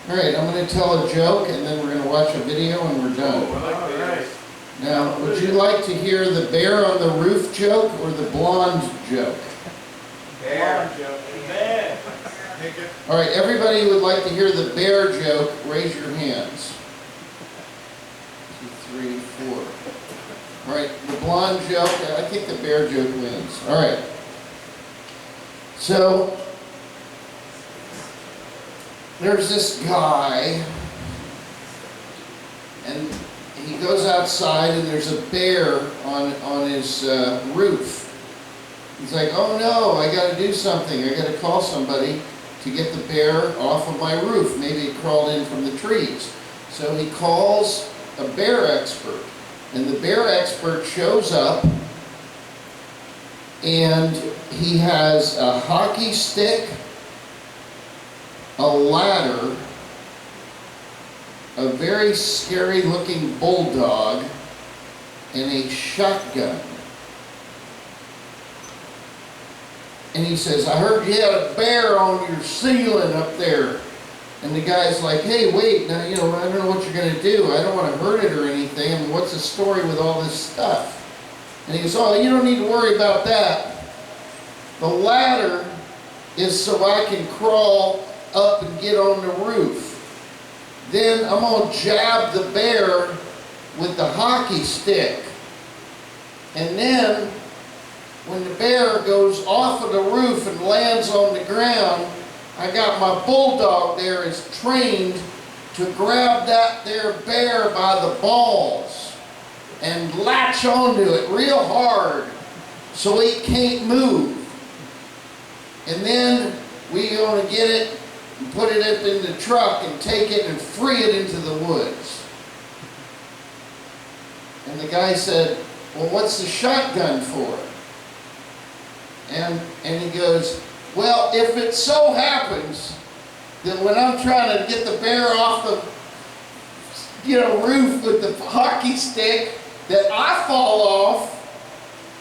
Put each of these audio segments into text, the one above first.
All right, I'm going to tell a joke, and then we're going to watch a video, and we're done. Now, would you like to hear the bear on the roof joke or the blonde joke? Bear joke. Bear. All right, everybody who would like to hear the bear joke, raise your hands. 2, 3, 4. All right, the blonde joke, I think the bear joke wins. All right. So, there's this guy, and he goes outside, and there's a bear on his roof. He's like, oh no, I got to do something. I got to call somebody to get the bear off of my roof. Maybe it crawled in from the trees. So he calls a bear expert, and the bear expert shows up, and he has a hockey stick, a ladder, a very scary looking bulldog, and a shotgun. And he says, I heard you had a bear on your ceiling up there. And the guy's like, hey, wait, now, I don't know what you're going to do. I don't want to hurt it or anything. I mean, what's the story with all this stuff? And he goes, oh, you don't need to worry about that. The ladder is so I can crawl up and get on the roof. Then I'm going to jab the bear with the hockey stick. And then when the bear goes off of the roof and lands on the ground, I got my bulldog there is trained to grab that there bear by the balls and latch onto it real hard so it can't move. And then we're going to get it and put it up in the truck and take it and free it into the woods. And the guy said, well, what's the shotgun for? And he goes, well, if it so happens that when I'm trying to get the bear off the roof with the hockey stick that I fall off,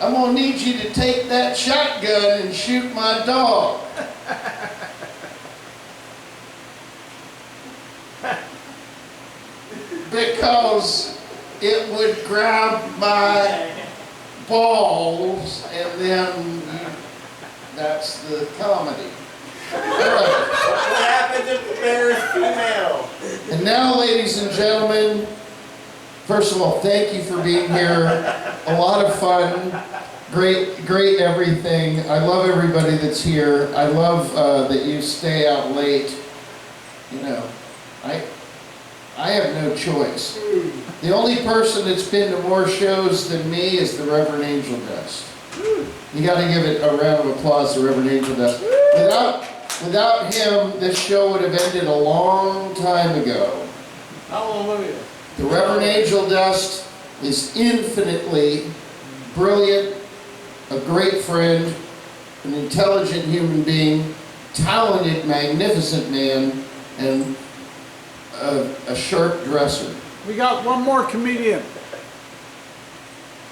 I'm going to need you to take that shotgun and shoot my dog. Because it would grab my balls, and then that's the comedy. Right. What happens if the bear is female? And now, ladies and gentlemen, first of all, thank you for being here. A lot of fun. Great everything. I love everybody that's here. I love that you stay out late. I have no choice. The only person that's been to more shows than me is the Reverend Angel Dust. You got to give it a round of applause to Reverend Angel Dust. Without him, this show would have ended a long time ago. Hallelujah. The Reverend Angel Dust is infinitely brilliant, a great friend, an intelligent human being, talented, magnificent man, and a sharp dresser. We got one more comedian.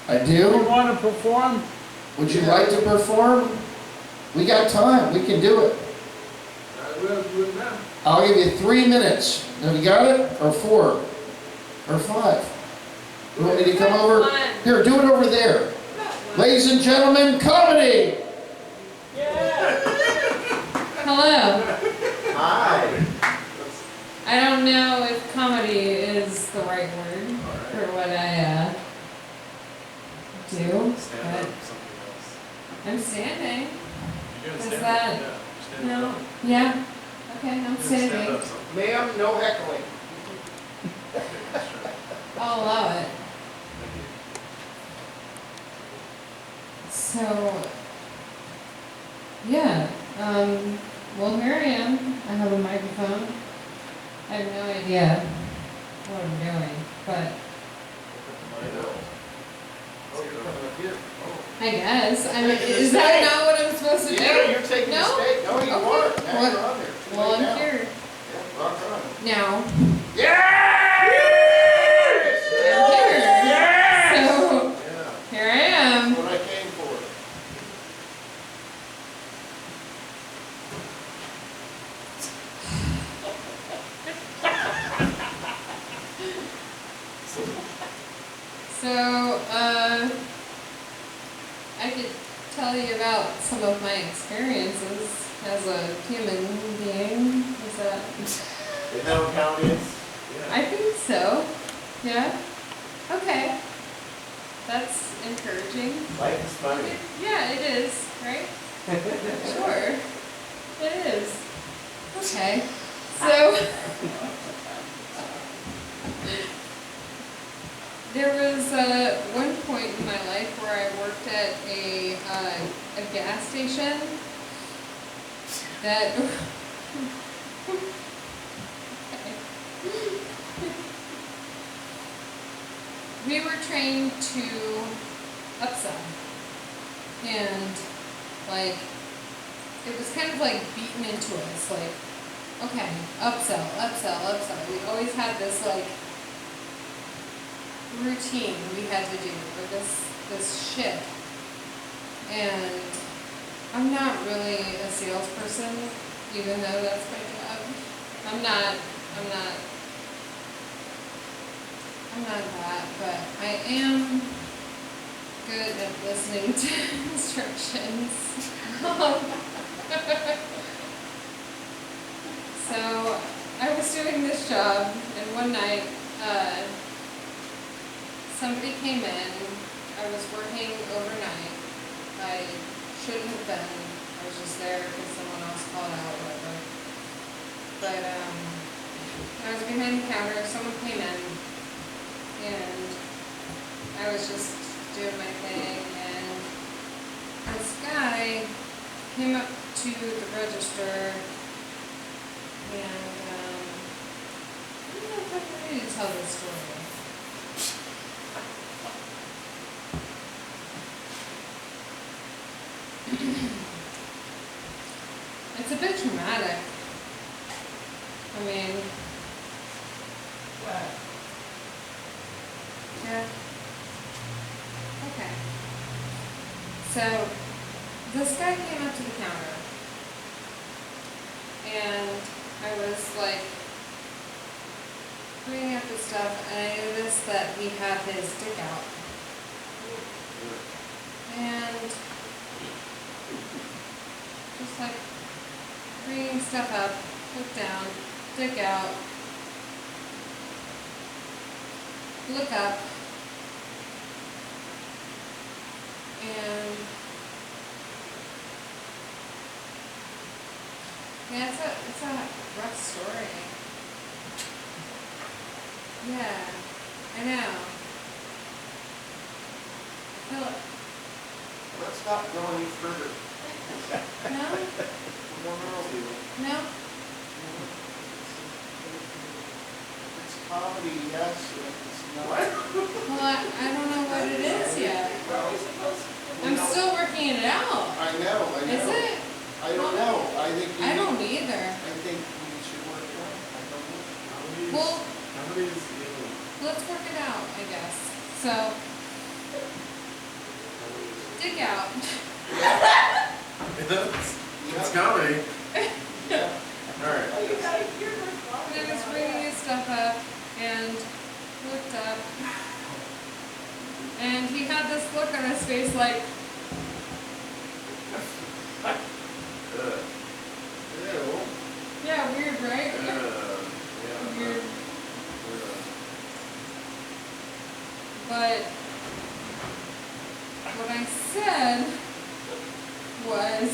I You do? want to perform? Would you like to perform? We got time. We can do it. I will do it now. I'll give you 3 minutes. Have you got it? Or 4? Or 5? You want me to come over? Here, do it over there. Ladies and gentlemen, comedy! Hello. Hi. I don't know if comedy is the right word for what I do, but I'm standing. Is that no? Yeah. Okay, I'm standing. Ma'am, no heckling. I'll allow it. So, yeah. Well, here I am. I have a microphone. I have no idea what I'm doing, but I guess. I mean, is that not what I'm supposed to do? Yeah, you're taking the No? stage. No, you Okay. weren't. Now What? you're on there. Too Well, late I'm now. here Yeah, rock on. now. Yes! I'm here. Yes! So, Yeah, here I am. that's what I came for. So, I could tell you about some of my experiences as a human being. Is that? Is that what count is? I think so. Yeah? Okay. That's encouraging. Life is funny. Yeah, it is, right? Sure. It is. Okay. So, there was one point in my life where I worked at a gas station that we were trained to upsell, and like it was kind of like beaten into us, like, okay, upsell, upsell, upsell. We always had this like routine we had to do, or this shit. And I'm not really a salesperson, even though that's my job. I'm not that, but I am good at listening to instructions. So I was doing this job, and one night, somebody came in. I was working overnight. I shouldn't have been. I was just there because someone else called out, whatever. But I was behind the counter. Someone came in, and I was just doing my thing. And this guy came up to the register, and I don't know if I'm ready to tell this story. It's a bit traumatic. I mean, what? Yeah. Okay. So, this guy came up to the counter, and I was like bringing up his stuff, and I noticed that he had his dick out. And just like bringing stuff up, look down, dick out, look up, and yeah, it's a rough story. Yeah, I know. Philip. Let's not go any further. No? No? It's comedy, yes. It's not. Well, I don't know what it is yet. I'm still working it out. I know. Is it? I don't know. I think I don't either. I think we should work it out. I don't know. Well, let's work it out, I guess. So, dig out. It's comedy. Yeah. Alright. And I was bringing his stuff up and looked up. And he had this look on his face like, Ew. yeah, weird, right? Weird. But what I said was,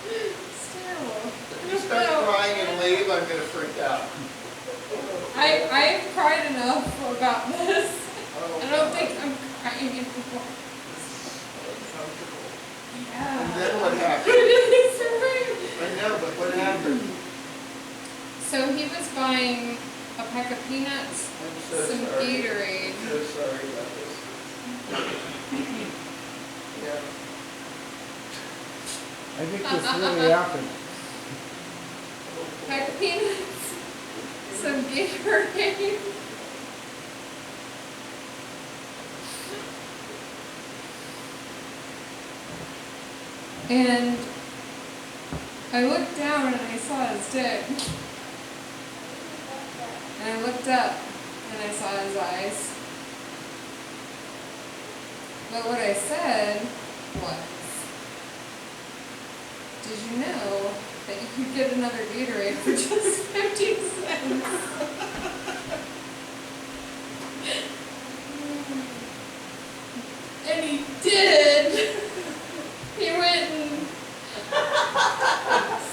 it's terrible. If you start crying and leave, I'm gonna freak out. I've cried enough about this. I don't think I'm crying anymore. Yeah. And then what happened? It's right. I know, but what happened? So he was buying a pack of peanuts, I'm so some sorry. Gatorade. I'm so sorry about this. Yeah. I think this really happened. Pack of peanuts, some Gatorade. And I looked down and I saw his dick. And I looked up and I saw his eyes. But what I said was, did you know that you could get another Gatorade for just 50 cents? And he did. He went and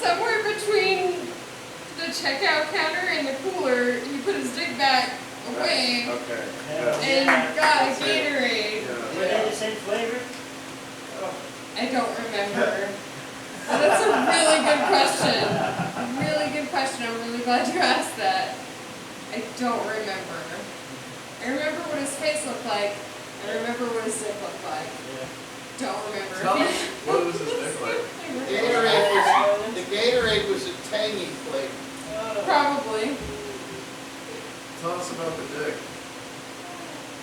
somewhere between the checkout counter and the cooler, he put his dick back away Okay. and got a Gatorade. Were they the same flavor? Oh. I don't remember. But that's a really good question. Really good question. I'm really glad you asked that. I don't remember. I remember what his face looked like. I remember what his dick looked like. Don't remember. Tell me, what was his dick like? The Gatorade was a tangy flavor. Probably. Tell us about the dick.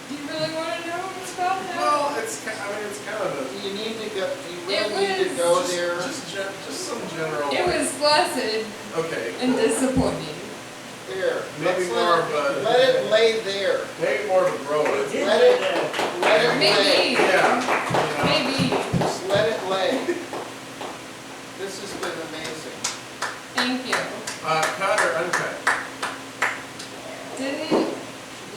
Do you really want to know what it's about now? Well, it's kind of a. Do you need to go, do you It really need to was go there? Just some general. It was flaccid Okay. and Cool. disappointing. There. Maybe Let's more let of a. Let it lay there. Maybe more of a bro. They did Let it- that. Let it lay. Maybe. Yeah. You know. Maybe. Just let it lay. This has been amazing. Thank you. Cut or uncut? Didn't I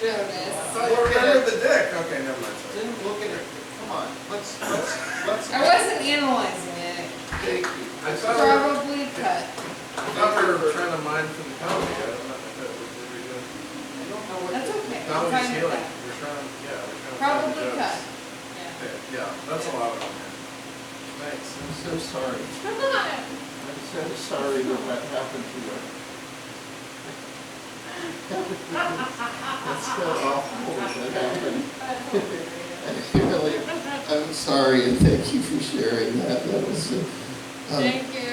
notice. thought you remembered the dick. Okay, never mind. Sorry. Didn't look at it. Come on. Let's. I wasn't analyzing it. Thank you. I thought we were, Probably cut. I thought we were trying to mine for the comedy. I don't know if that was what we were doing. I don't know what. That's okay. I'm Comedy's fine with healing. that. We're trying to, yeah, we're trying to find Probably the jokes. cut. Yeah. Okay, yeah, that's a lot of them. Thanks. I'm so sorry. Come on. I'm so sorry that that happened to you. That's so awful that happened. Really, I'm sorry, and thank you for sharing that. That was, Thank you.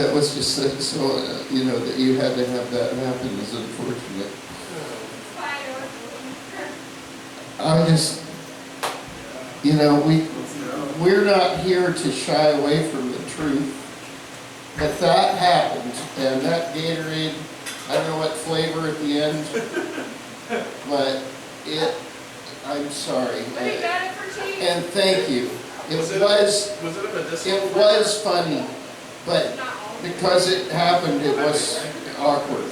that was just so, that you had to have that happen is unfortunate. I just, we're not here to shy away from the truth, but that happened, and that Gatorade, I don't know what flavor at the end, but I'm sorry. What do you got it for cheese? And thank you. Was it a medicinal? It was funny, but because it happened, it was awkward.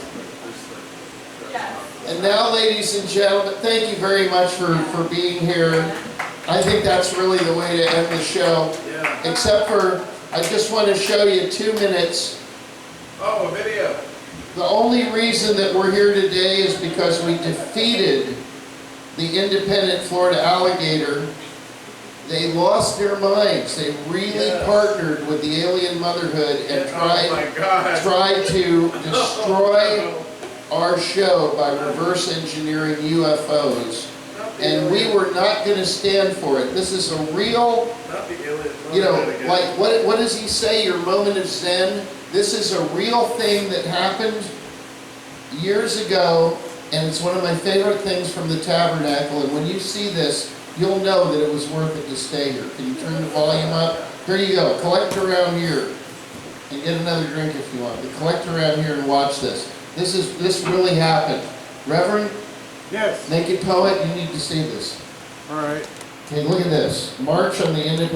And now, ladies and gentlemen, thank you very much for being here. I think that's really the way to end the show. Yeah. Except for, I just want to show you 2 minutes. Oh, a video. The only reason that we're here today is because we defeated the independent Florida Alligator. They lost their minds. They really partnered with the alien motherhood and Oh my God. tried to destroy our show by reverse engineering UFOs. And we were not going to stand for it. This is a real, Not the alien. like what does he say, your moment of Zen? This is a real thing that happened years ago, and it's one of my favorite things from the Tabernacle. And when you see this, you'll know that it was worth it to stay here. Can you turn the volume up? Here you go. Collect around here. And get another drink if you want. But collect around here and watch this. This really happened. Reverend, Yes, naked poet, you need to see this. all right. Okay, look at this. March on the Independent